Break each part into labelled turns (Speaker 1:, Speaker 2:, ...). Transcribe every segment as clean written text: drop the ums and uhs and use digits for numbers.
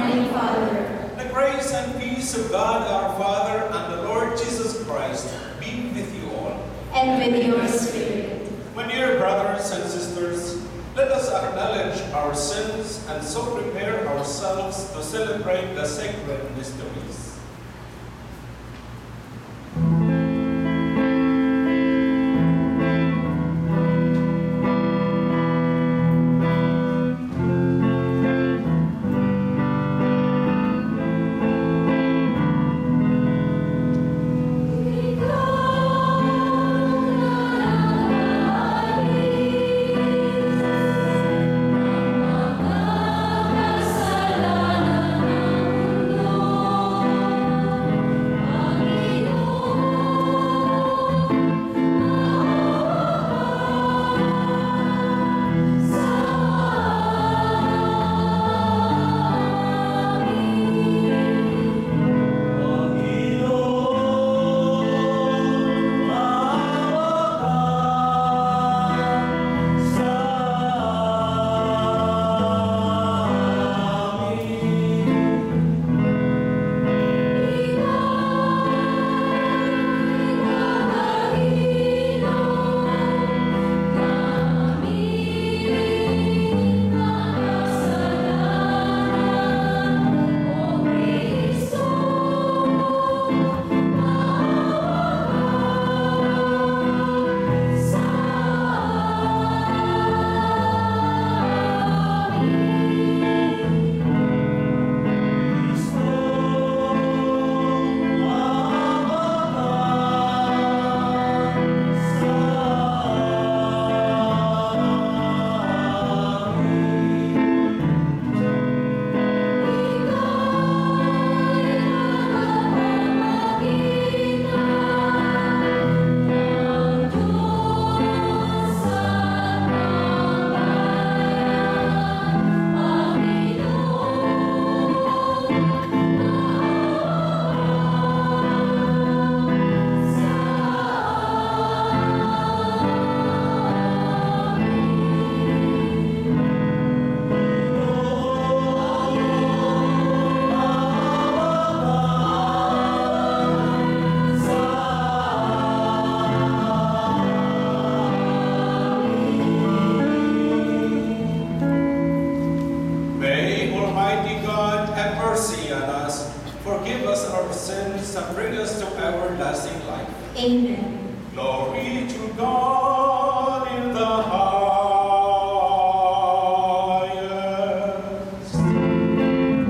Speaker 1: Heavenly Father.
Speaker 2: The grace and peace of God our Father and the Lord Jesus Christ be with you all.
Speaker 1: And with your spirit.
Speaker 2: My dear brothers and sisters, let us acknowledge our sins and so prepare ourselves to celebrate the sacred mysteries. Forgive us our sins and bring us to everlasting life.
Speaker 1: Amen.
Speaker 2: Glory to God in the highest.
Speaker 3: Glory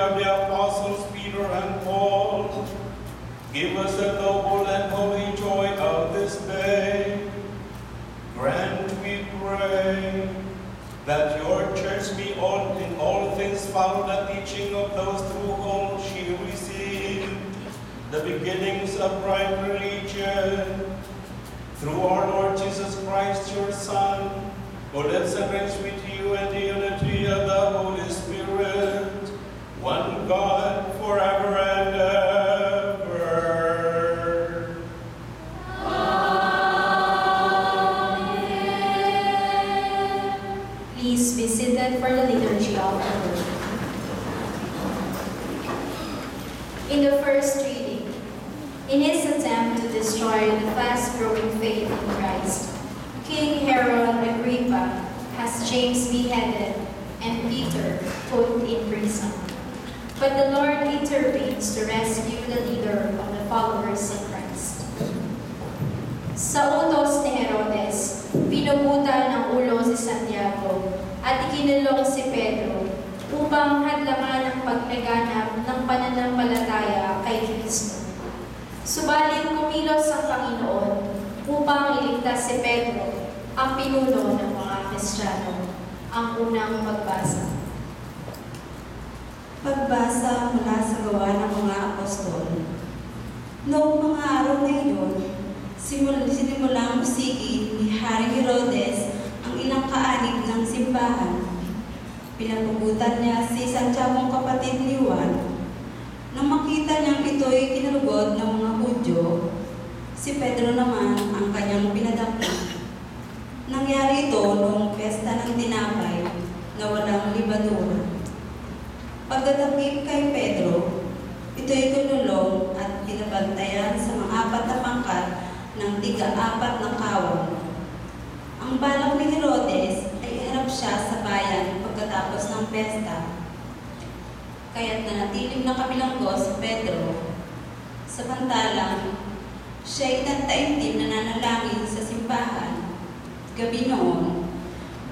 Speaker 2: of the apostles Peter and Paul, give us the noble and holy joy of this day. Grant, we pray, that your church be in all things follow the teaching of those through whom she received the beginnings of right religion. Through our Lord Jesus Christ, your Son, who lives and reigns with you in the unity of the Holy Spirit, one God, forever and ever.
Speaker 1: Amen. Please be seated for the liturgy of the word. In the first reading, in his attempt to destroy the fast-growing faith in Christ, King Herod Agrippa has James beheaded and Peter put in prison. But the Lord intervenes to rescue the leader of the followers in Christ. Sa utos ni Herodes, pinugutan ng ulo si Santiago at ikinulong si Pedro upang hadlangan ang paglaganap ng pananampalataya kay Kristo. Subalit kumilos ang Panginoon upang iligtas si Pedro, ang pinuno ng mga Kristiyano. Ang unang pagbasa.
Speaker 3: Pagbasa mula sa Gawa ng mga Apostol. Noong mga araw na iyon, sinimulang musigin ni Haring Herodes ang ilang kaanib ng simbahan. Pinapugutan niya si Santiago kapatid ni Juan. Nang makita niyang ito'y kinalugod ng mga Hudyo, si Pedro naman ang kanyang pinadakip. Nangyari ito noong pesta ng tinapay na walang libadura. Pagdadakip kay Pedro, ito'y kinulong at pinabantayan sa mga 4 na pangkat ng tiga-4 na kawal. Ang balak ni Herodes ay iharap siya sa bayan pagkatapos ng pesta. Kaya't nanatiling nakabilanggo si Pedro. Samantalang, siya'y nagtaimtim na nanalangin sa simbahan. Gabi noon,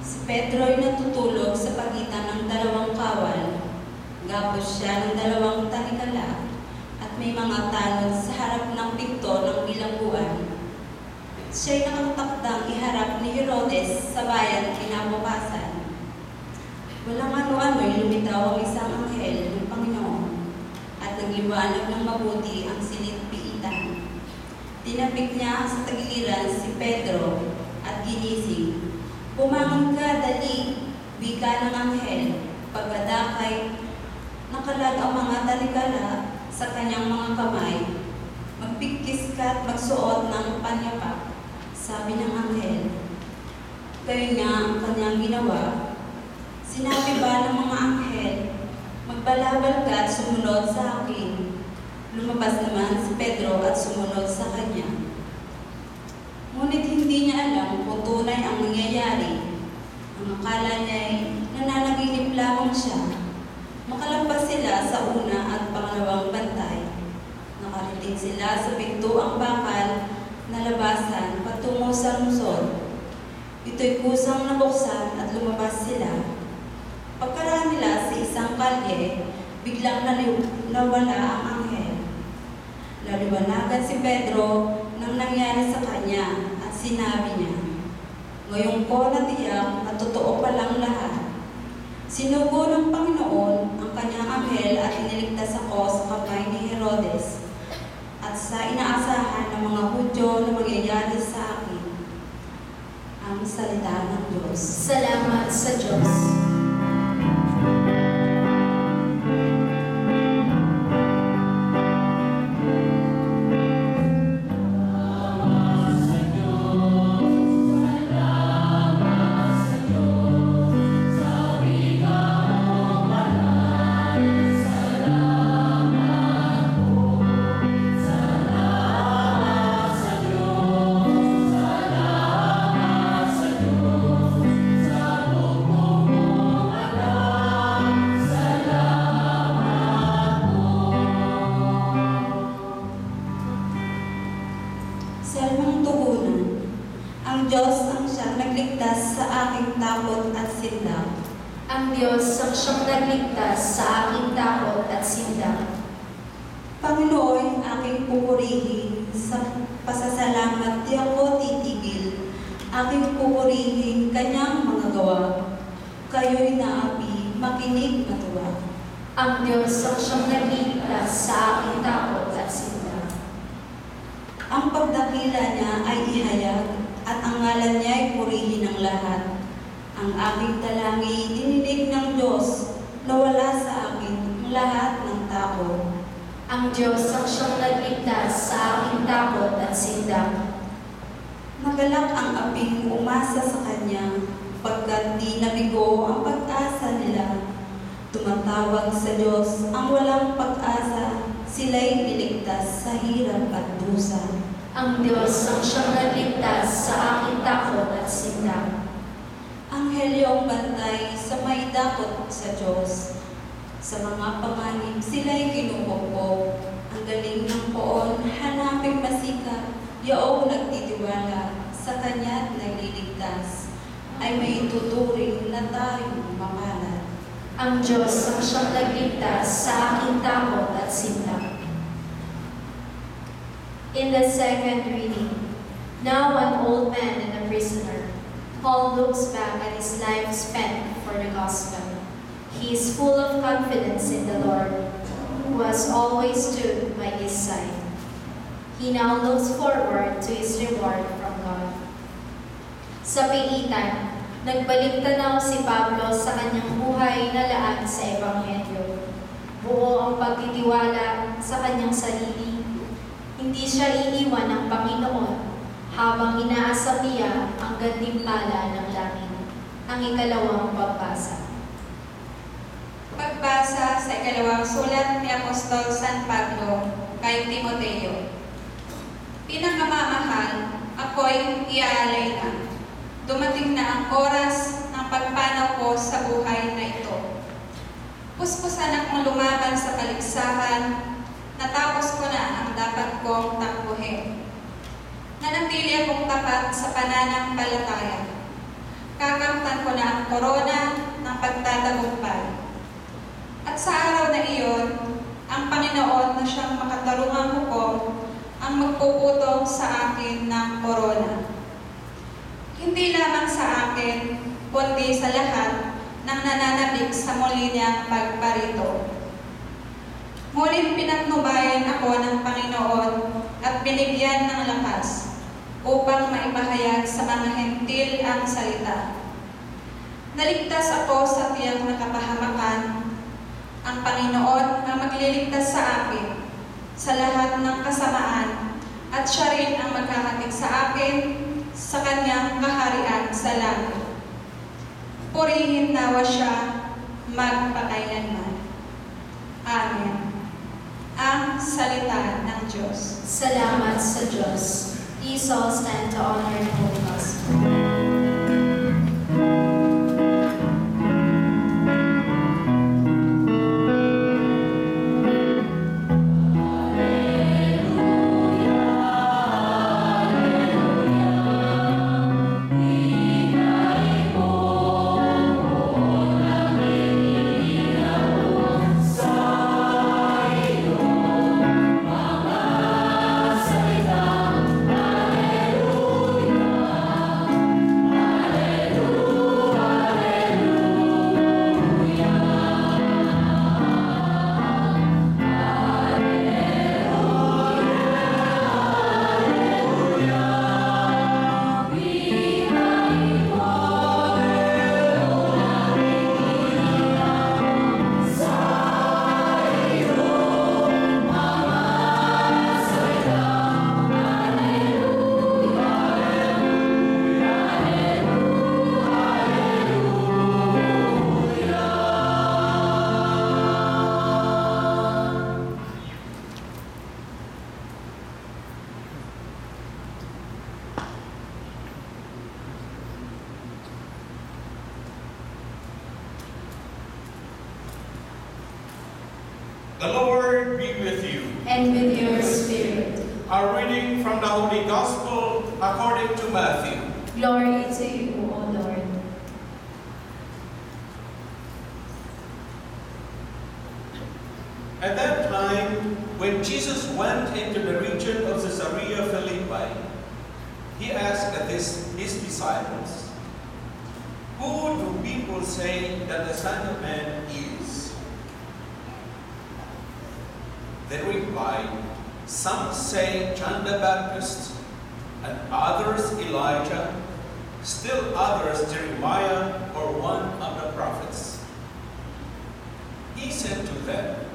Speaker 3: si Pedro ay natutulog sa pagitan ng 2 kawal. Gapos siya ng 2 tanikala at may mga tanod sa harap ng pinto ng bilangguan. Siya'y nakatakdang iharap ni Herodes sa bayan kinabukasan. Walang ano-ano'y lumitaw ang isang anghel ng Panginoon at nagliwanag ng mabuti ang silid-piitan. Tinapik niya sa tagiliran si Pedro at ginising. Bumangon ka, dali, wika ng anghel. Pagkadakay, nakalag ang mga talikala sa kanyang mga kamay. Magpigkis ka at magsuot ng panyapak, sabi ng anghel. Gayon nga ang kanyang ginawa. Sinabi ba ng mga anghel, magbalabal ka at sumunod sa akin. Lumabas naman si Pedro at sumunod sa kanya. Ngunit hindi niya alam kung tunay ang nangyayari. Ang akala niya ay nananaginip lamang siya. Makalampas sila sa una at pangalawang bantay. Nakarating sila sa pintuang bakal na labasan patungo sa lungsod. Ito'y kusang nabuksan at lumabas sila. Pagkaraan nila sa isang kalye, biglang nawala ang anghel. Naliwanagan si Pedro nang nangyari sa kanya at sinabi niya, ngayon ko natiyak na totoo palang lahat. Sinugo ng Panginoon ang kanyang anghel at iniligtas ako sa kamay ni Herodes at sa inaasahan ng mga Hudyo na mangyayari sa akin. Ang salita ng Diyos.
Speaker 1: Salamat sa Diyos.
Speaker 4: Sa
Speaker 1: Ang Diyos ang siyang nagligtas sa aking takot at sinda.
Speaker 3: Panginoon, aking pupurihin, sa pasasalamat di ako titigil. Aking pupurihin kanyang mga gawa. Kayo'y naapi, makinig matuwa.
Speaker 1: Ang Diyos ang siyang nagligtas sa aking takot at sinda.
Speaker 3: Ang pagdakila niya ay ihayag, at ang ngalan niya ay purihin ng lahat. Ang aking dalangin, dininig ng Diyos, nawala sa akin ang lahat ng takot.
Speaker 1: Ang Diyos ang siyang nagligtas sa aking takot at sinda.
Speaker 3: Magalak ang aping umasa sa Kanya, pagkat di nabigo ang pag-asa nila. Tumatawag sa Diyos ang walang pag-asa, sila'y niligtas sa hirap at dusa.
Speaker 1: Ang Diyos ang siyang nagligtas sa aking takot at sinda.
Speaker 3: Anghelyong bantay sa may dakot sa Diyos. Sa mga panganib sila'y kinupokpok. Ang galing ng poon, hanaping masika, yaong nagtitiwala, sa Kanya't nagliligtas, ay may tuturing na tayong mamalat.
Speaker 1: Ang Diyos ang siyang nagligtas sa aking takot at sinda. In the second reading, now an old man and a prisoner, Paul looks back at his life spent for the gospel. He is full of confidence in the Lord, who has always stood by his side. He now looks forward to his reward from God. Sa piitan, nagbalik tanaw si Pablo sa kanyang buhay na laan sa Ebanghelyo. Buo ang pagtitiwala sa kanyang sarili. Hindi siya iiwan ng Panginoon habang inaasam niya ang gantimpala ng langit. Ang ikalawang pagbasa.
Speaker 4: Pagbasa sa ikalawang sulat ni Apostol San Pablo kay Timoteo. Pinakamamahal, ako'y iaalay na. Dumating na ang oras ng pagpanaw ko sa buhay na ito. Puspusan akong lumaban sa kaligsahan, natapos ko na ang dapat kong takbuhin. Nanatili akong tapat sa pananampalataya. Kakamtan ko na ang korona ng pagtatagumpay. At sa araw na iyon, ang Panginoon na siyang makatarungang hukom ang magpuputong sa akin ng korona. Hindi lamang sa akin, kundi sa lahat ng nananabik sa muli niyang pagparito. Muling pinatnubayan ako ng Panginoon at binigyan ng lakas upang maipahayag sa mga hentil ang salita. Naligtas ako sa tiyak na kapahamakan. Ang Panginoon ang magliligtas sa akin sa lahat ng kasamaan at siya rin ang maghahatid sa akin sa kanyang kaharian sa langit. Purihin nawa siya magpakailanman. Amen. Ang salita ng Diyos.
Speaker 1: Salamat sa Diyos. Please all stand to honor the Holy Gospel.
Speaker 2: The Lord be with you.
Speaker 1: And with your spirit.
Speaker 2: A reading from the Holy Gospel according to Matthew.
Speaker 1: Glory to you, O Lord.
Speaker 2: At that time, when Jesus went into the region of Caesarea Philippi, he asked his disciples, "Who do people say that the Son of Man is?" They replied, "Some say John the Baptist, and others Elijah, still others Jeremiah or one of the prophets." He said to them,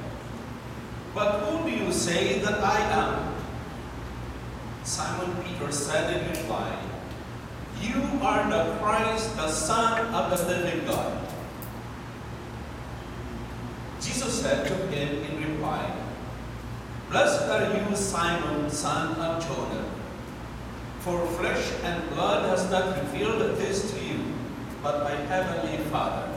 Speaker 2: "But who do you say that I am?" Simon Peter said in reply, "You are the Christ, the Son of the living God." Jesus said to him in reply, "Blessed are you, Simon, son of Jonah, for flesh and blood has not revealed this to you, but my heavenly Father.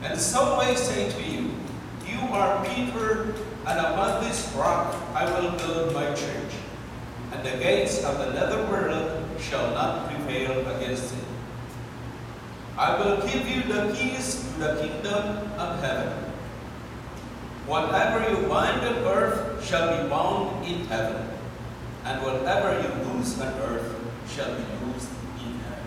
Speaker 2: And so I say to you, you are Peter, and upon this rock I will build my church, and the gates of the netherworld shall not prevail against it. I will give you the keys to the kingdom of heaven. Whatever you bind on earth shall be bound in heaven, and whatever you loose on earth shall be loosed in heaven."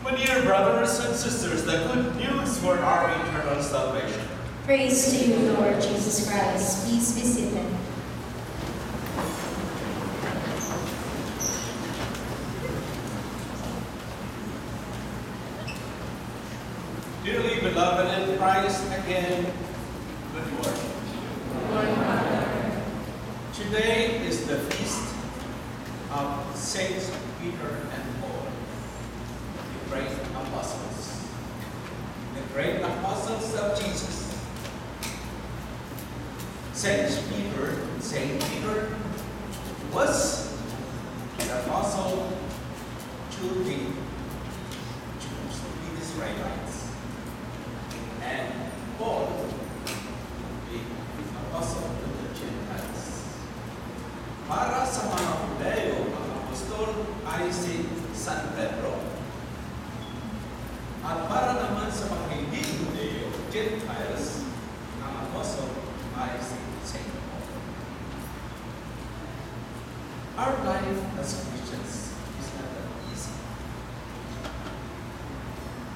Speaker 2: My dear brothers and sisters, the good news for our eternal salvation.
Speaker 1: Praise to you, Lord Jesus Christ. Please be seated.
Speaker 2: Dearly beloved in Christ, again, good morning. Today is the feast of Saints Peter and Paul, the great apostles. The great apostles of Jesus. Saint Peter was the apostle to the Jews, to the Israelites. And Paul, the apostle to the Gentiles. Para sa mga Hudeo, ang apostol ay si San Pedro. At para naman sa mga hindi Hudeo, Gentiles, ang apostle ay si Saint Paul. Our life as Christians is not that easy.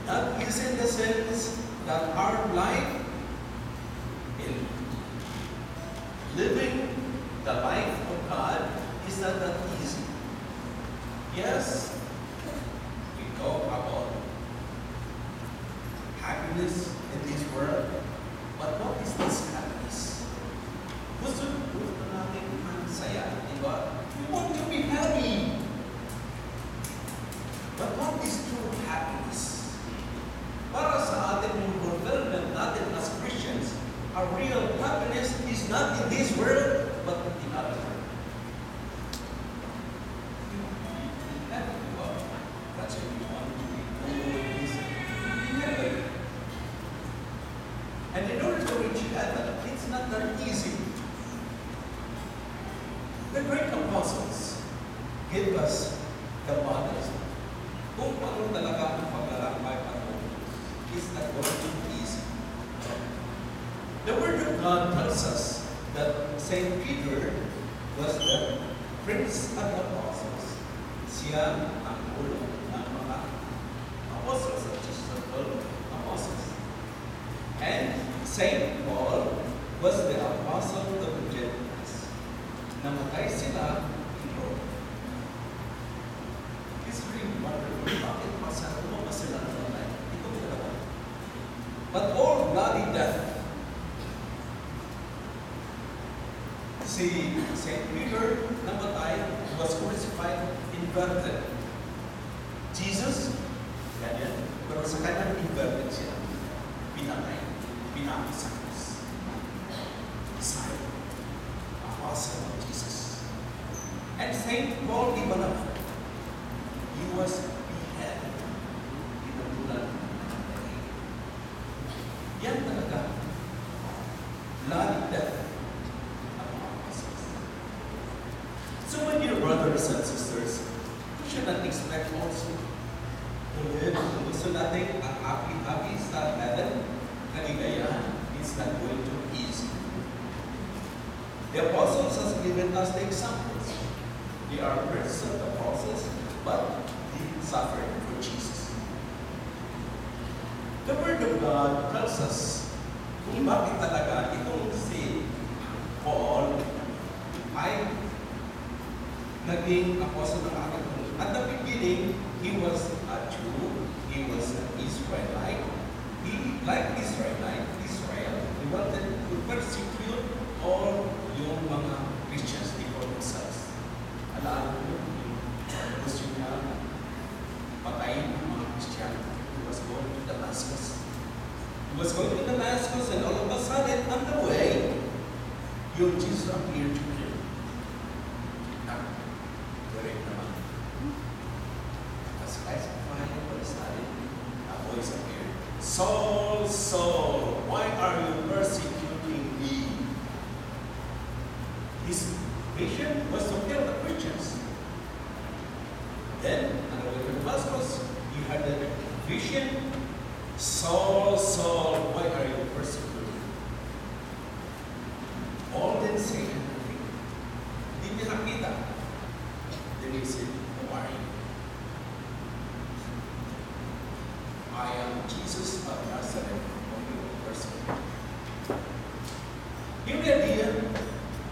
Speaker 2: Not easy in the sense that our life in living the life of God is not that easy. Yes, we talk about happiness in this world, but what is this happiness? Gusto natin ang saya, di ba? We want to be happy. But what is true happiness? Para sa atin yung fulfillment natin as Christians, our real happiness is not in this world, but in the other world. That's what we want to be. Heaven. And in order to reach heaven, it's not that easy. The great apostles gave us the models. Kung paano talaga ang paglalakbay patungo, it's not going to be easy. The Word of God tells us that Saint Peter was the Prince of the Apostles. Siya ang ulo ng mga apostles at Jesus of all apostles. And Saint Paul was the apostle of the Gentiles. Namatay sila in Rome. It's really wonderful. Bakit pa sila namatay? Ito talaga. But all bloody death. Si Saint Peter namatay, was crucified, inverted. Jesus, ganyan, pero sa kanyang inverted siya. Pinatay, pinakasakos. Messiah, apostle of Jesus. And Saint Paul, iba naman. He was beheaded. Pinabulan ng patay. Yan talaga. Bloody death. So my dear brothers and sisters, we should not expect also to live. Gusto natin ang happy sa heaven, kaligayahan.
Speaker 5: given us the examples. They are birds of the process, but they suffered for Jesus. The Word of God tells us kung bakit talaga itong si Paul ay naging apostle ng ating Diyos. At the beginning, he was a Jew, he was an Israelite. He, like Israel, he wanted to persecute all yung mga Christians before themselves. Alam mo, gusto niya patayin ang mga Christian. He was going to Damascus. He was going to Damascus, and all of a sudden, on the way, yung Jesus appeared to him. Direct naman. As guys find all of a sudden, a voice appeared. Saul, Saul, why are you persecuting me? His mission was to kill the Christians. Then, on the way to Damascus, he had a vision. Saul, Saul, why are you persecuting me? All didn't say anything. Hindi niya nakita. Then he said, who are you? I am Jesus of Nazareth, whom you persecute. Give the idea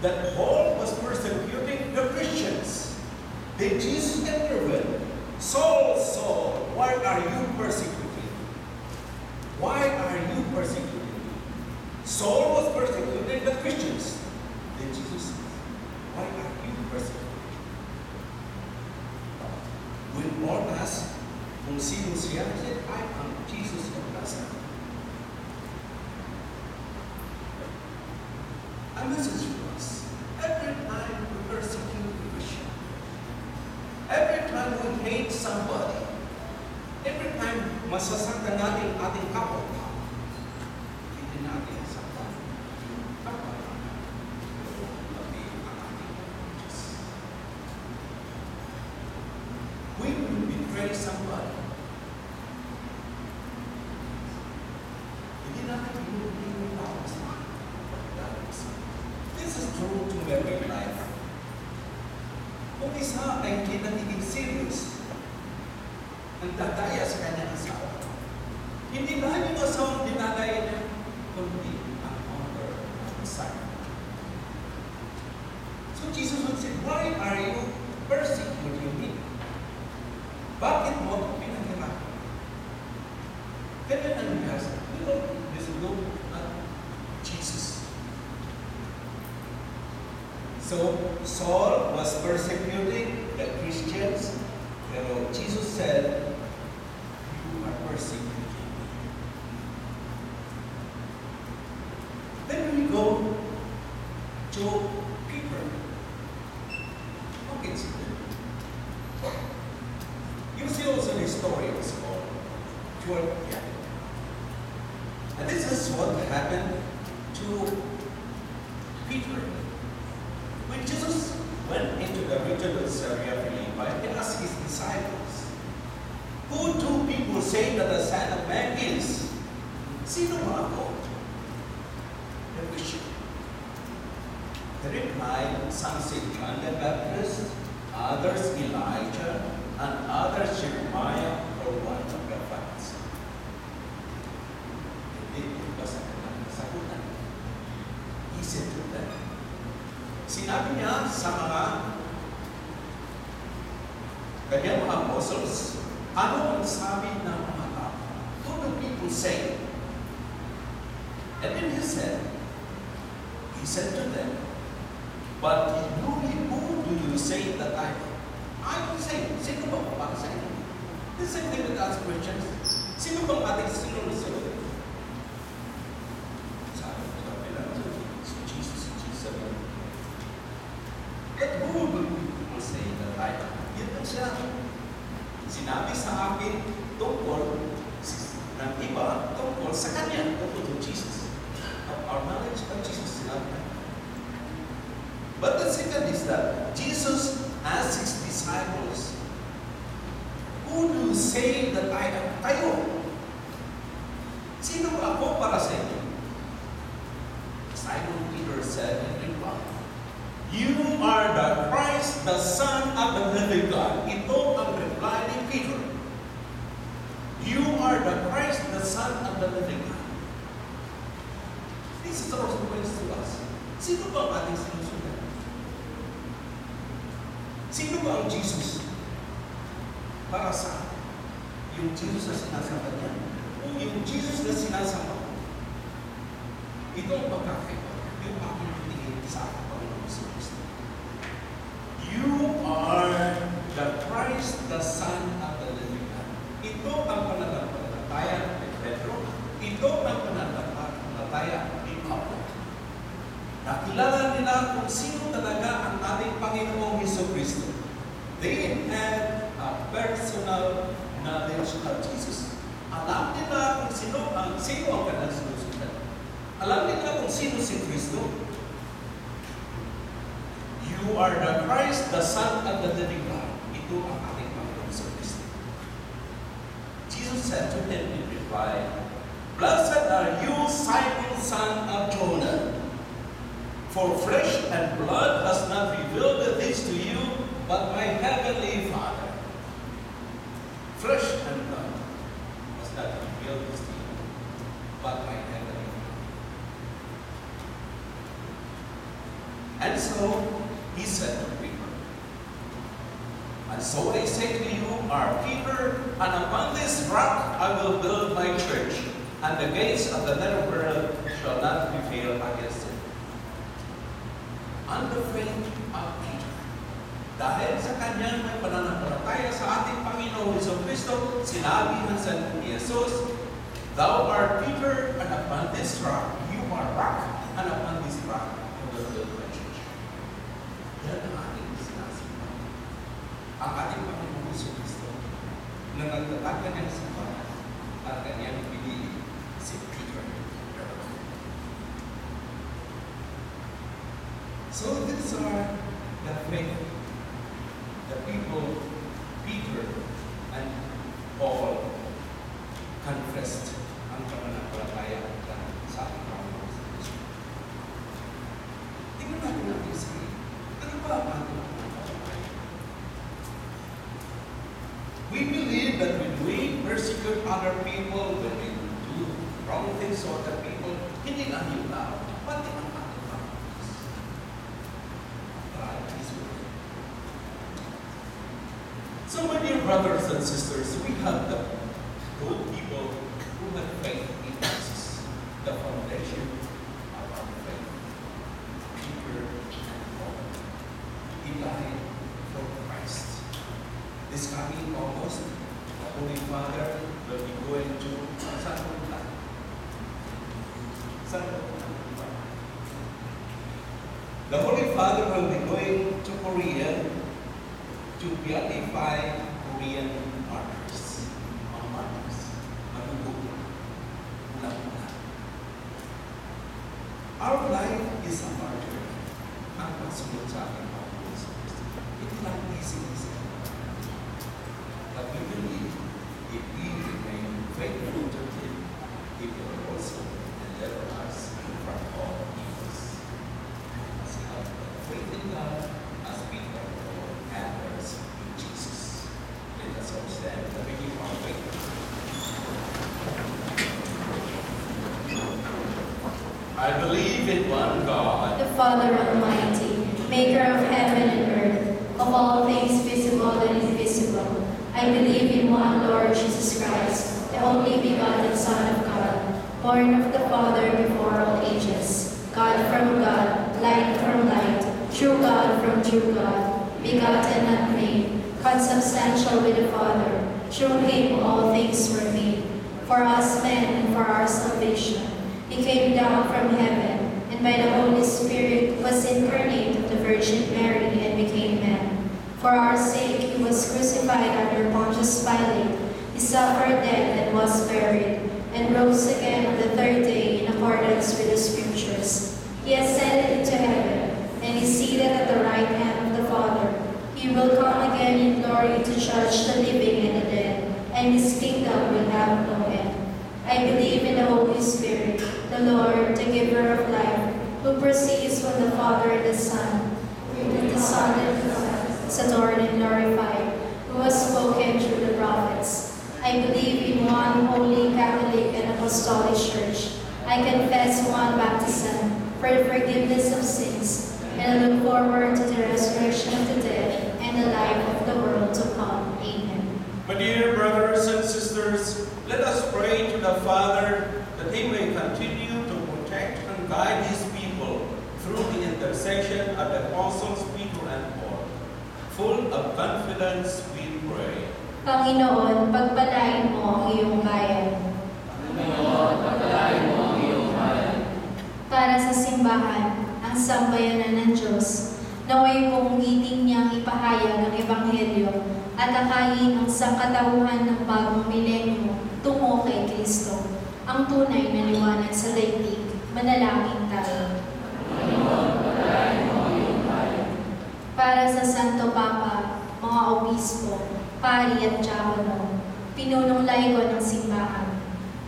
Speaker 5: that Paul was persecuting the Christians. Then Jesus intervened. Saul, Saul, why are you persecuting? Why are you persecuting me? Saul was persecuting the Christians. Then Jesus said, why are you persecuting me? When Paul asked kung sino siya, he said, I am Jesus of Nazareth. A message to us. Every time we persecute a Christian, every time we hate somebody, every time masasaktan natin ating kapwa, hindi natin saktan yung kapwa natin. Pati ang ating Diyos. When we betray somebody, hindi natin yung tao sa this is true to every life. Kung isa ay hindi nagiging serious, nagdadaya sa kanyang asawa, hindi lang yung asawang dinadaya niya, kundi ang honor ng asawa. So Jesus would say, why are you persecuting me? Bakit mo ito pinahirapan? Then ang has, let's look at Jesus. So Saul was persecuting the Christians, pero Jesus said, you are persecuting me. Then we go to Peter. Okay, you see also the story of Saul. And this is what happened to Peter. When Jesus went into the region of Caesarea Philippi, he asked his disciples, who do people say that the Son of Man is? Sino ba ako? The Christian. They replied, some say John the Baptist, others Elijah, and others Jeremiah or one of the prophets. Hindi ba sa kanilang sagutan? He said to them, sinabi niya sa mga kanyang mga apostles, ano ang sabi ng mga tao? What do people say? And then he said to them, but who do you say that I am? I will say, sino ba ko para sa inyo? The same thing with us Christians. Sino bang ating sinunod? Sabi ko sa bilang, si Jesus. But who will people say that I am? Yun lang siya. Sinabi sa akin tungkol ng iba tungkol sa kanya, tungkol to Jesus. Our knowledge of Jesus sinabi. But the second is that Jesus asked his disciples, who do you say that I am? Kayo. Sino ba ako para sa inyo? Simon Peter said in reply, You are the Christ, the Son of the living God. Ito ang reply ni Peter. You are the Christ, the Son of the living God. This is also points to us. Sino ba ang ating sinusunod? Sino ba ang Jesus? Para sa yung Jesus na sinasamba niya? O yung Jesus na sinasamba ko? Ito ang pagkakaiba. Yung aking tingin sa aking Panginoon sa Kristo. You are the Christ, the Son of the living God. Ito ang pananampalataya ni Pedro. Ito ang pananampalataya ni Pablo. Nakilala nila kung sino talaga ang ating Panginoong Jesucristo. They had a personal knowledge of Jesus. Alam nila kung sino ang kanilang sinusundan. Alam nila kung sino si Kristo. You are the Christ, the Son of the living God. Ito ang ating Panginoon sa Kristo. Jesus said to him in reply, Blessed are you, Simon, son of Jonah. For flesh and blood has not revealed this to you, but my heavenly Father. Flesh and blood has not revealed this to you, but my heavenly Father. And so he said to Peter, and so I say to you, are Peter, and upon this rock I will build my church, and the gates of the nether world shall not prevail against it. On the faith of Peter, dahil sa kanyang may pananampalataya sa ating Panginoong Jesucristo, sinabi ng San Jesus, Thou art Peter, and upon this rock you are rock, and upon this rock I will build my church. Yan ang ating sinasabi. Ang ating Panginoong Jesucristo na nagtatag na niya sa bahay at kanyang pinili si Peter. So these are the faith, the people, Peter and Paul confessed ang pananampalataya sa ating Panginoon sa Kristo. Tingnan natin natin sa iyo. Ano ba ang ating pananampalataya? We believe that when we persecute other people, when we do wrong things to other people, hindi lang yung tao, pati ang ating Panginoon. So my dear brothers and sisters, we have the good people who have faith in Jesus, the foundation of our faith. Peter and Paul. He died for Christ. This coming August, the Holy Father will be going to San Juan. The Holy Father will be going to Korea to beatify Korean martyrs. Mga martyrs. Magugulo. Mula-mula. Our life is a martyr. Ang pagsunod sa ating Panginoon sa Kristo. It's not easy. But we believe if we remain faithful to Him, He will also deliver us from all evils. As we have faith in God, as we have others in Jesus. Let us all stand and begin our faith. I believe in one God,
Speaker 1: The Father Almighty, maker of heaven and earth, of all things visible and invisible. I believe in one Lord Jesus Christ, the only begotten Son of God, born of the Father before all ages, God from God, light from light, true God from true God, begotten not made, consubstantial with the Father. Through Him all things were made. For us men and for our salvation, He came down from heaven, and by the Holy Spirit was incarnate of the Virgin Mary and became man. For our sake He was crucified under Pontius Pilate. He suffered death and was buried, and rose again on the third day in accordance with the Scriptures. He ascended into heaven, and is seated at the right hand of the Father. He will come again in glory to judge the living and the dead, and His kingdom will have no end. I believe in the Holy Spirit, the Lord, the giver of life, who proceeds from the Father and the Son, that the Son is adored and glorified, who has spoken through the prophets. I believe in one holy Catholic and Apostolic Church. I confess one baptism for the forgiveness of sins, and I look forward to the resurrection of the dead and the life of the world to come. Amen.
Speaker 2: My dear brothers and sisters, let us pray to the Father that He may continue to protect and guide His people through the intercession of the Apostles Peter and Paul. Full of confidence we pray.
Speaker 1: Panginoon, pagpalain mo ang iyong bayan.
Speaker 6: Panginoon, pagpalain mo ang iyong bayan.
Speaker 1: Para sa simbahan, ang sambayanan ng Diyos, naway kong ngiting niyang ipahayag ang Ebanghelyo at akayin ang sangkatauhan ng bagong milenyo tungo kay Kristo, ang tunay na liwanag sa daigdig. Manalangin tayo.
Speaker 6: Panginoon, pagpalain mo ang iyong bayan.
Speaker 1: Para sa Santo Papa, mga obispo, pari at diakono, pinunong laiko ng simbahan,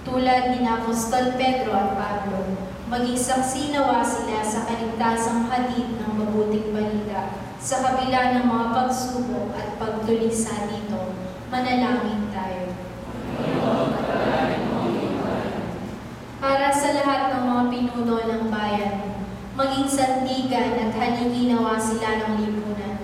Speaker 1: tulad ni Apostol Pedro at Pablo, maging saksi nawa sila sa kaligtasang hatid ng mabuting balita sa kabila ng mga pagsubok at pagtulisa dito. Manalangin tayo.
Speaker 6: Panginoon, pagpalain mo ang iyong bayan.
Speaker 1: Para sa lahat ng mga pinuno ng bayan, maging sandigan at haligi nawa sila ng lipunan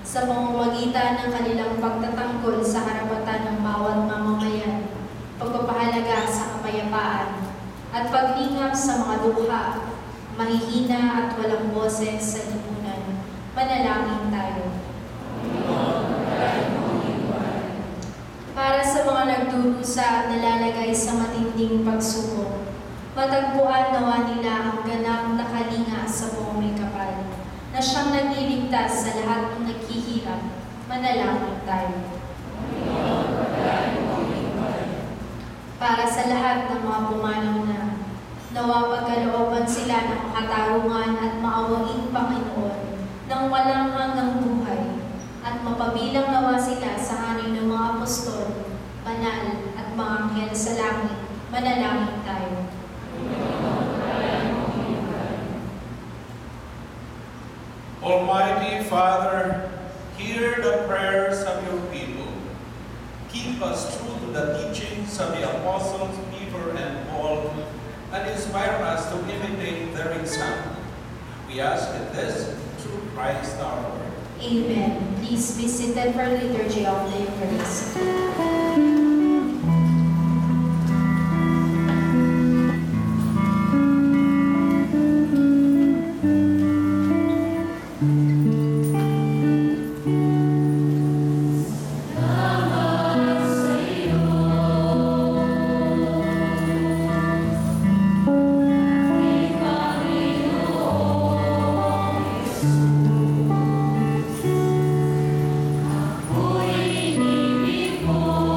Speaker 1: sa pamamagitan ng kanilang pagtatanggol sa karapatan ng bawat mamamayan, pagpapahalaga sa kapayapaan, at paglingap sa mga dukha, mahihina at walang boses sa lipunan. Manalangin tayo.
Speaker 6: Panginoon, pagpalain mo ang iyong bayan.
Speaker 1: Para sa mga nagdurusa at nalalagay sa matinding pagsubok, matagpuan nawa nila ang ganap na kalinga sa buong may kapal, na siyang nagliligtas sa lahat ng naghihirap. Manalangin tayo.
Speaker 6: Panginoon, pagpalain mo ang iyong bayan.
Speaker 1: Para sa lahat ng mga pumanaw na, nawa pagkalooban sila ng katarungan at maawaing Panginoon ng walang hanggang buhay, at mapabilang nawa sila sa hanay ng mga apostol, banal at mga anghel sa langit. Manalangin tayo.
Speaker 6: Panginoon, pagpalain mo ang iyong bayan.
Speaker 2: Almighty Father, hear the prayers of your people. Keep us true to the teachings of the Apostles Peter and Paul, and inspire us to imitate their example. We ask this through Christ our Lord.
Speaker 1: Amen. Please be seated for liturgy of the Eucharist.
Speaker 6: Ako'y inibig mo.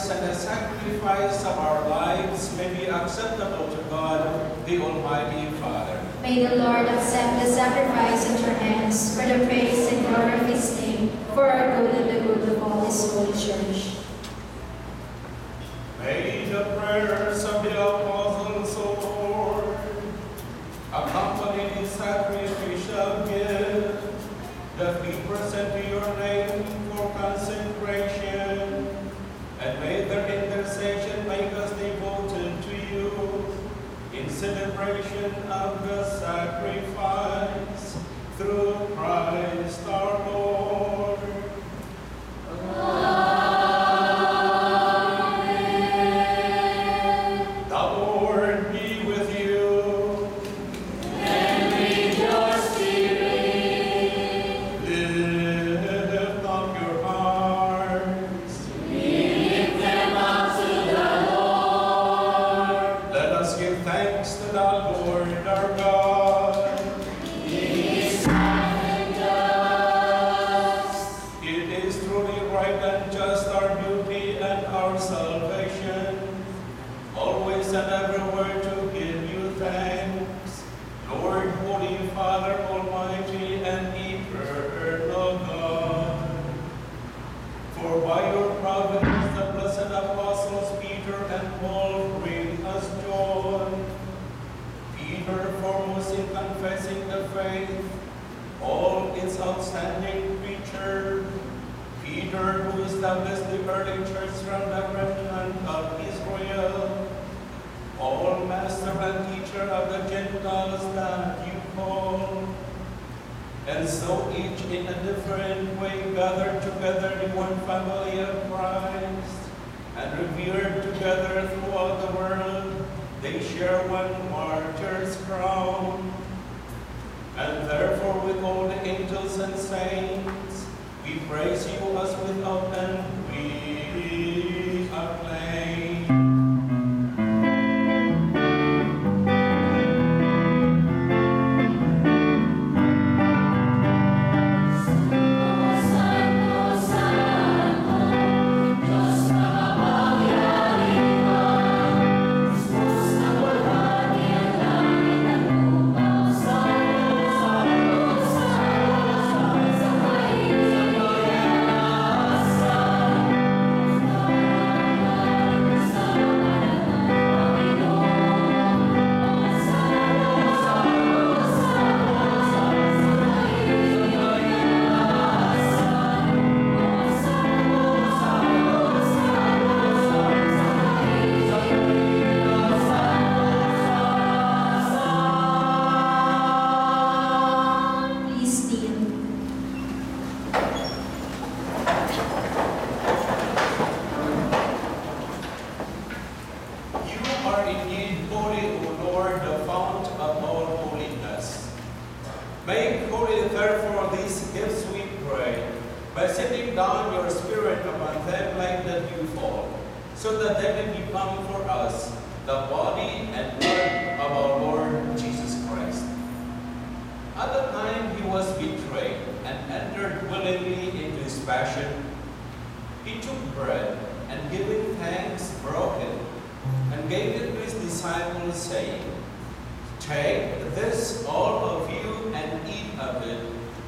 Speaker 5: offerings and the sacrifice of our lives may be acceptable to God, the Almighty Father.
Speaker 1: May the Lord accept the sacrifice at your hands for the praise and glory of his name, for our good and the good of all his holy church.
Speaker 2: May the prayers of the apostles, O Lord, accompany the sacrificial gift that we present to your name for consecration, and may their intercession make us devoted to you in celebration of the sacrifice through Christ our Lord. The Lord be with you. Lift up your hearts. Let us give thanks to the Lord our God. It is truly right and just, our duty and our salvation, always and everywhere to give you thanks, Lord, Holy Father, Almighty and eternal God. For by your providence the blessed apostles Peter and Paul bring us joy. Peter foremost in confessing the faith, all its outstanding preacher. Peter, who established the early church from the remnant of Israel. Paul, master and teacher of the Gentiles that you call. And so each in a different way gathered together in one family of Christ, and revered together throughout the world, they share one martyr's crown. And therefore with all the angels and saints, we praise you as without end we acclaim.
Speaker 1: Please kneel.
Speaker 2: You are indeed holy, O Lord, the fount of all holiness. Make holy, therefore, these gifts, we pray, by sending down your Spirit upon them like the dewfall, so that they may become for us the body and blood of our Lord Jesus Christ. At the time he was betrayed and entered willingly into his passion, he took bread and giving thanks, broke it, and gave it to his disciples, saying, "Take this, all of you, and eat of it,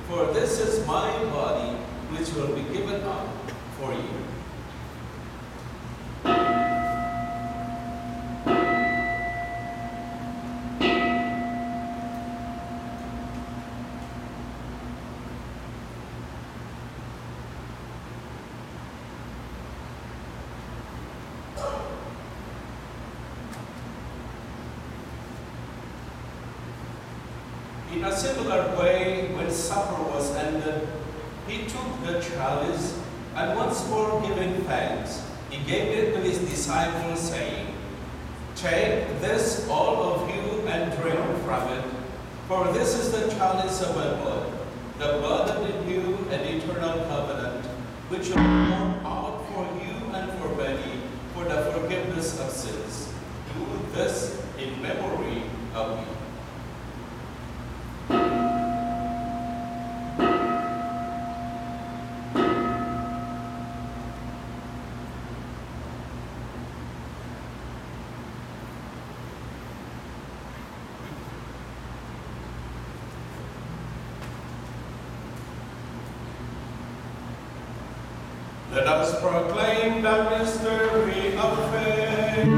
Speaker 2: for this is my body, which will be given up for you." In a similar way, when supper was ended, he took the chalice, and once more giving thanks, he gave it to his disciples, saying, "Take this, all of you, and drink from it, for this is the chalice of my blood, the blood of the new and eternal covenant, which will be poured out for you and for many for the forgiveness of sins. Do this in memory of me." Let us proclaim the mystery of faith.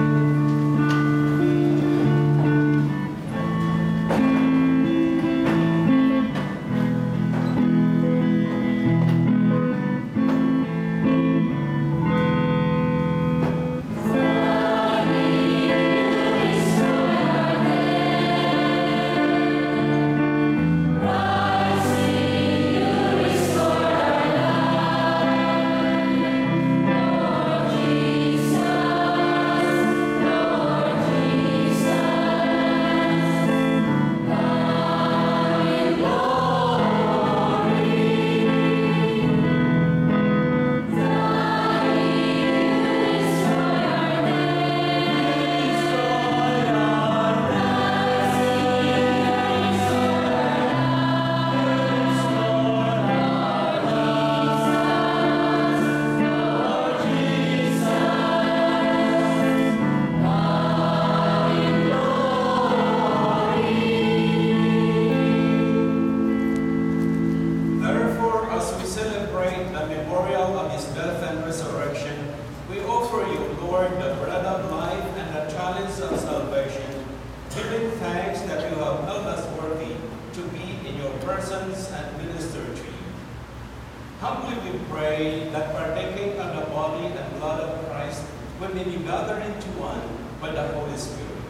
Speaker 2: Humbly we pray that partaking of the body and blood of Christ, we may be gathered into one by the Holy Spirit.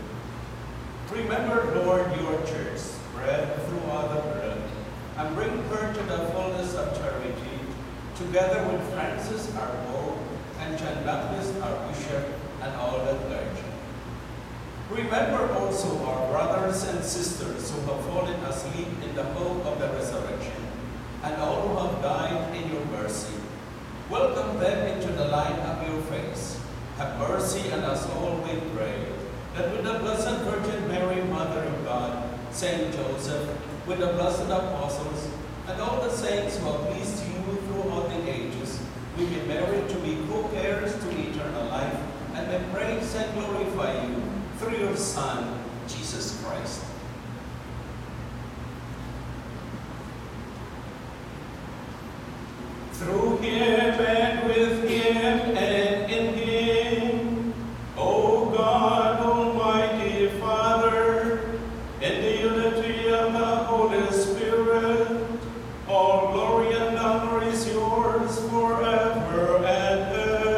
Speaker 2: Remember, Lord, your church spread throughout the world, and bring her to the fullness of charity, together with Francis our Pope, and John Baptist our Bishop, and all the clergy. Remember also our brothers and sisters who have fallen asleep in the hope of the resurrection, and all who have died in your mercy. Welcome them into the light of your face. Have mercy on us all, we pray, that with the Blessed Virgin Mary, Mother of God, Saint Joseph, with the blessed apostles, and all the saints who have pleased you throughout the ages, we be married to be co-heirs to eternal life, and may praise and glorify you through your Son, Jesus Christ. Through him and with him and in him, O God, Almighty Father, in the unity of the Holy Spirit, all glory and honor is yours forever and ever.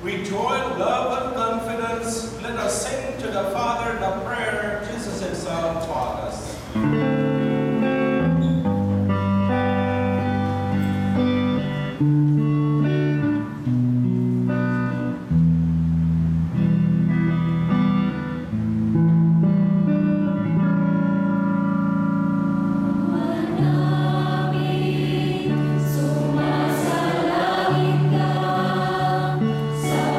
Speaker 2: With joy, love, and confidence, let us sing to the Father the prayer Jesus himself taught us.
Speaker 7: Sa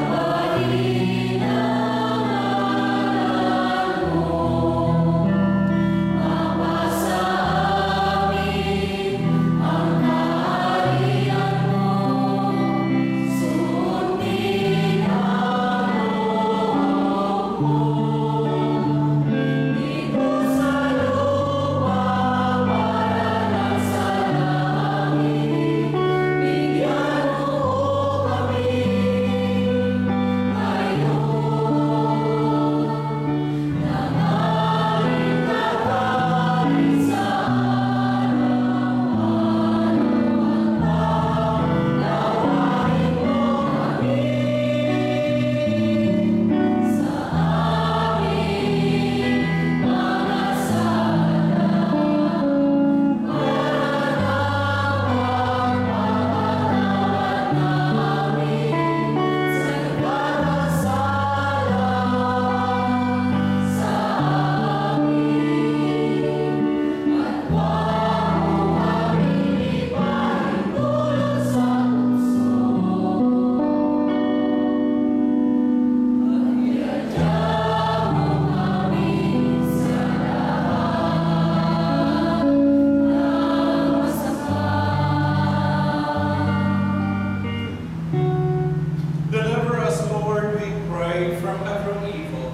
Speaker 5: away from every evil.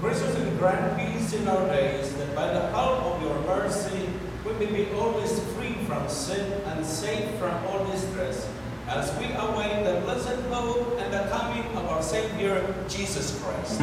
Speaker 5: Gracious and grant peace in our days, that by the help of your mercy we may be always free from sin and safe from all distress, as we await the blessed hope and the coming of our Savior, Jesus Christ.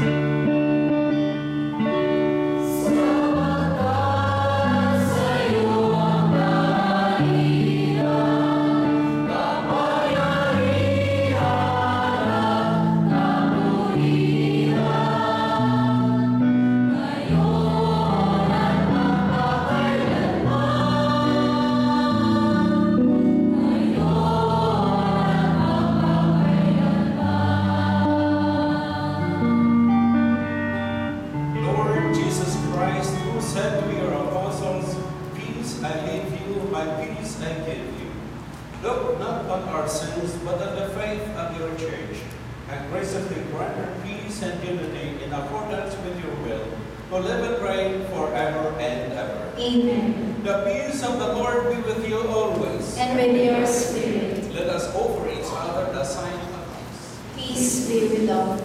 Speaker 5: Lord Jesus Christ, who said to your apostles, "Peace I leave you, my peace I give you," look not on our sins, but on the faith of your church, and graciously grant her peace and unity in accordance with your will, who live and reign forever and ever.
Speaker 1: Amen.
Speaker 5: The peace of the Lord be with you always.
Speaker 1: And with your spirit,
Speaker 5: Let us offer each other the sign of peace.
Speaker 1: peace be with all.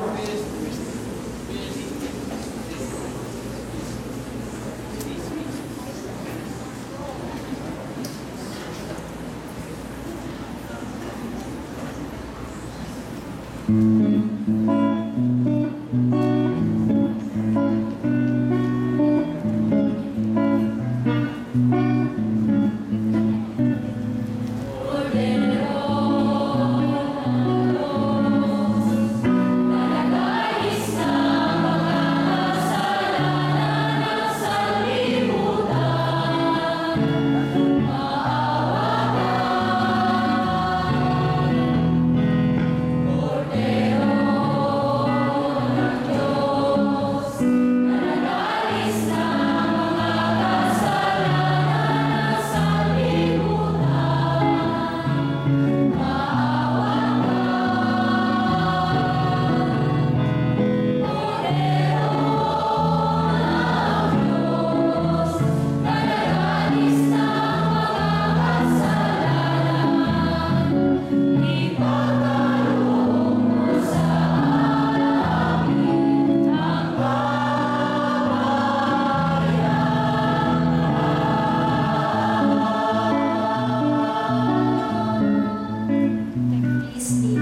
Speaker 1: Please be.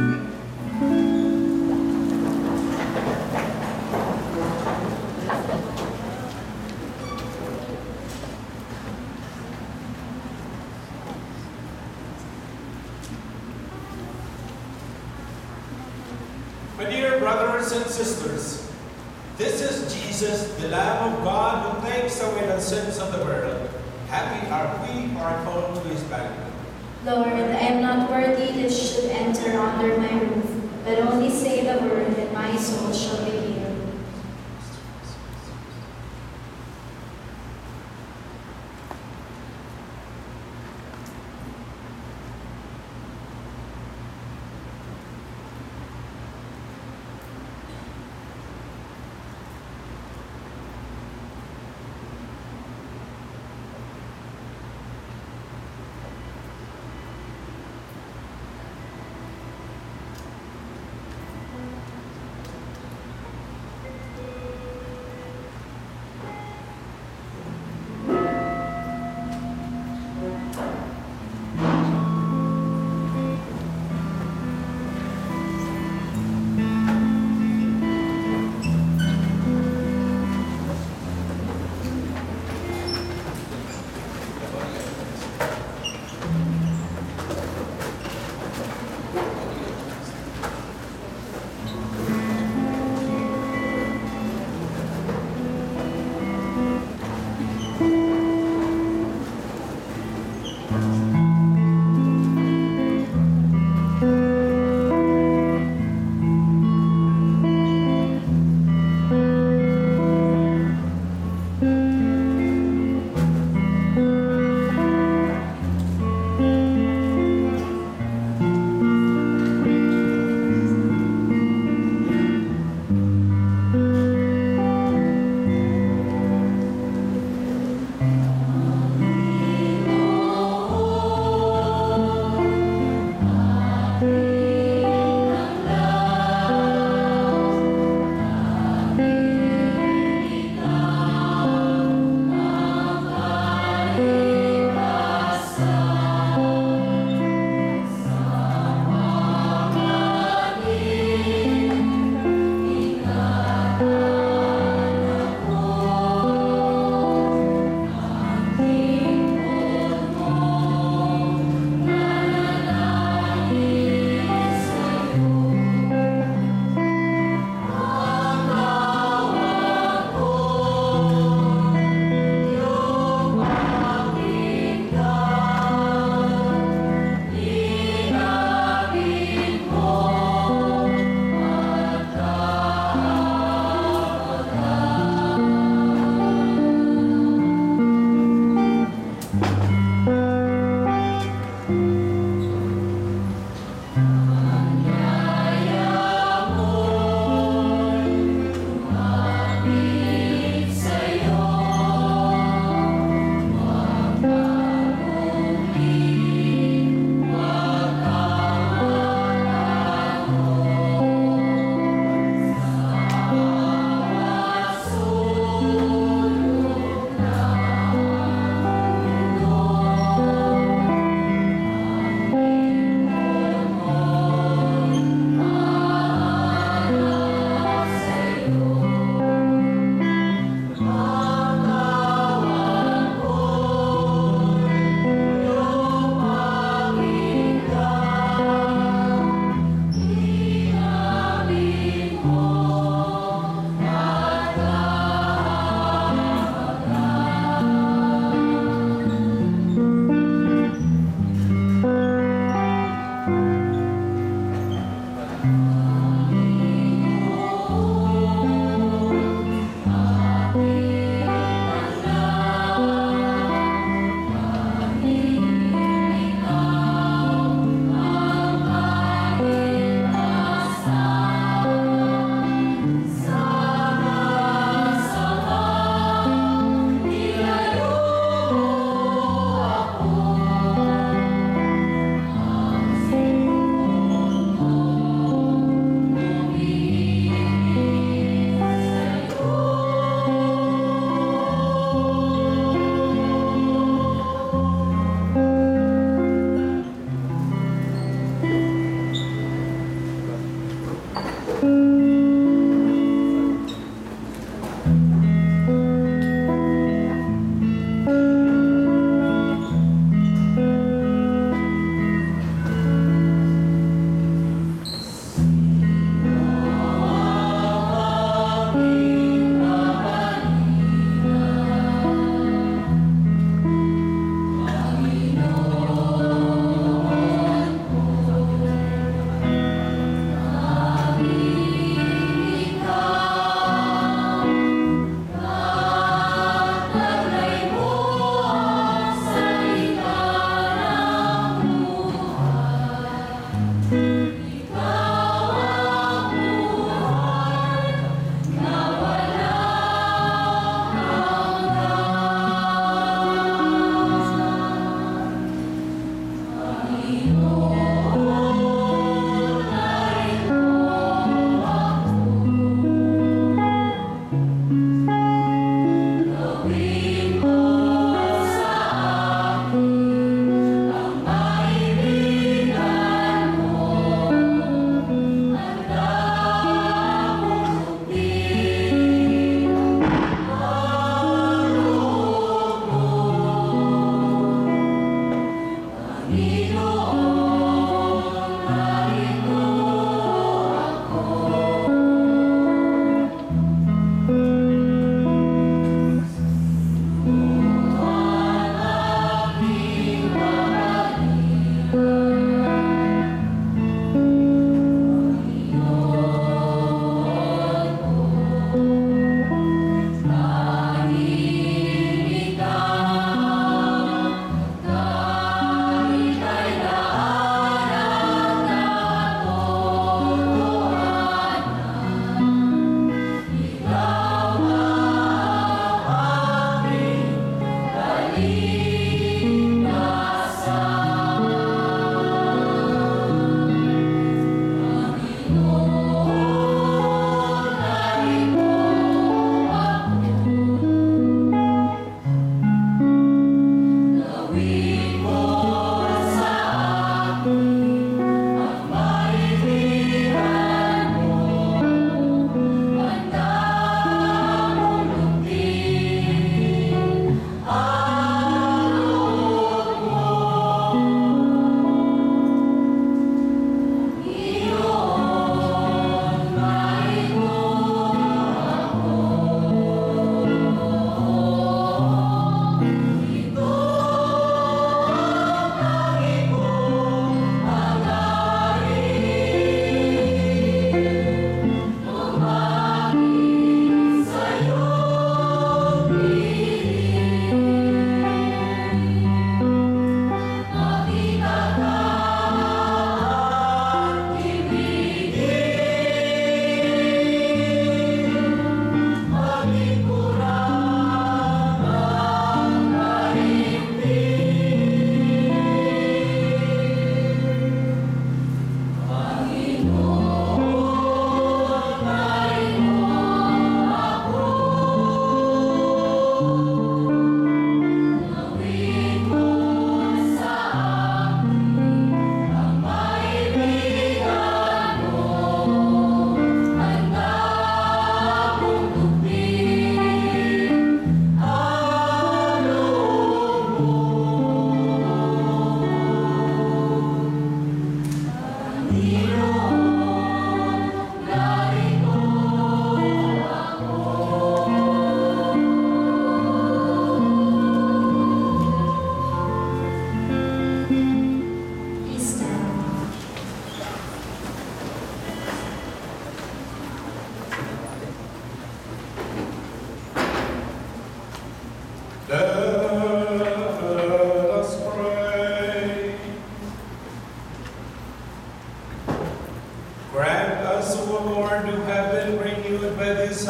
Speaker 5: My dear brothers and sisters, this is Jesus, the Lamb of God, who takes away the sins of the world. Happy are we who are called to his banquet.
Speaker 1: Lord, I am not worthy that you should enter under my roof, but only say the word, and my soul shall be healed.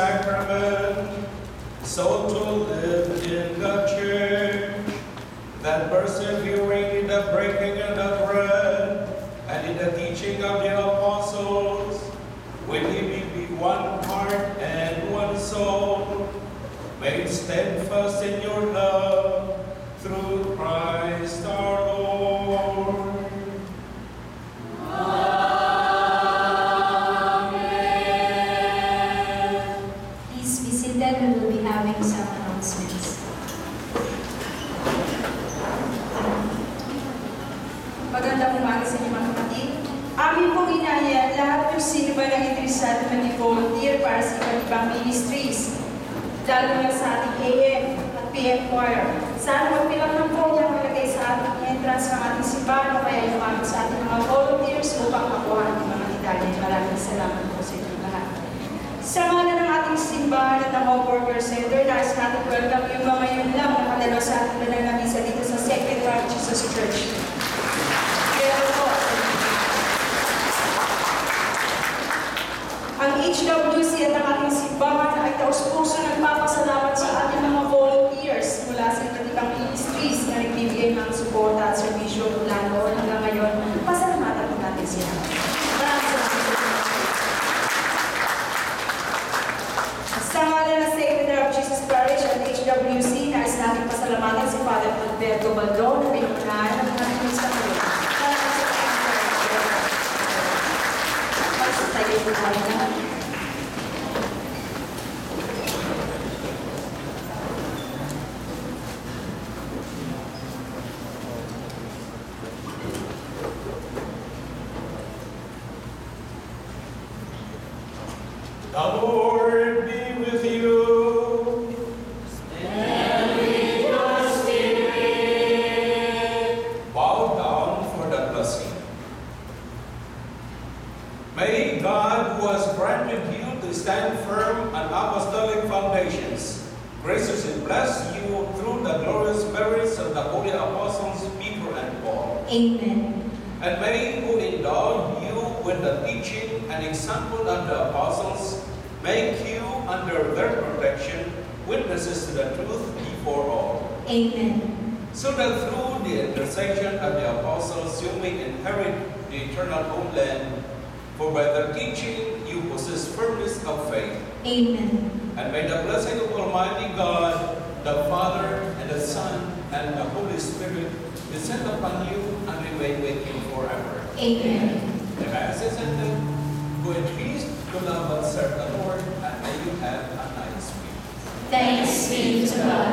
Speaker 2: sacrament, so to live in the church, that persevering in the breaking of the bread, and in the teaching of the apostles, will ye be one heart and one soul, made steadfast in your love, through Christ our Lord.
Speaker 6: Amen.
Speaker 7: ibang ministries, lalo na sa ating AM at PM choir. Sana magpilang ng phone ang malagay sa ating entrance ng ating simbahan o kaya lumamit sa ating mga volunteers upang makuha ang mga medalya. Maraming salamat po sa inyong lahat. Sa ngalan ng ating simbahan at ng Hope Worker Center, nais natin welcome yung mga yun lang na kadalo sa ating banal na misa dito sa Sacred Heart Jesus Church. Pero po, ang HWC at ang ating simbahan ay taus-puso nagpapasalamat sa ating mga volunteers mula sa iba't ibang ministries na nagbibigay ng suporta at serbisyo mula noon hanggang ngayon. Pasalamatan po natin sila. Maraming salamat. Sa ngalan ng Sacred Heart of Jesus Parish at HWC, nais natin pasalamatan si Father Alberto Baldon na pinunahan ng ating misa ngayon. Tayo po tayo na.
Speaker 2: The Lord be with you.
Speaker 6: And with your spirit.
Speaker 5: Bow down for the blessing. May God, who has granted you to stand firm on apostolic foundations, graciously bless you through the glorious merits of the holy apostles Peter and Paul.
Speaker 1: Amen.
Speaker 5: And may He who endowed you with the teaching and example of the apostles make you, under their protection, witnesses to the truth before all.
Speaker 1: Amen.
Speaker 5: So that through the intercession of the apostles you may inherit the eternal homeland, for by their teaching you possess firmness of faith.
Speaker 1: Amen.
Speaker 5: And may the blessing of Almighty God, the Father, and the Son, and the Holy Spirit descend upon you and remain with you forever.
Speaker 1: Amen.
Speaker 5: The Mass is ended. Go in peace to love and serve the Lord, and may you have a nice week.
Speaker 1: Thanks be to God.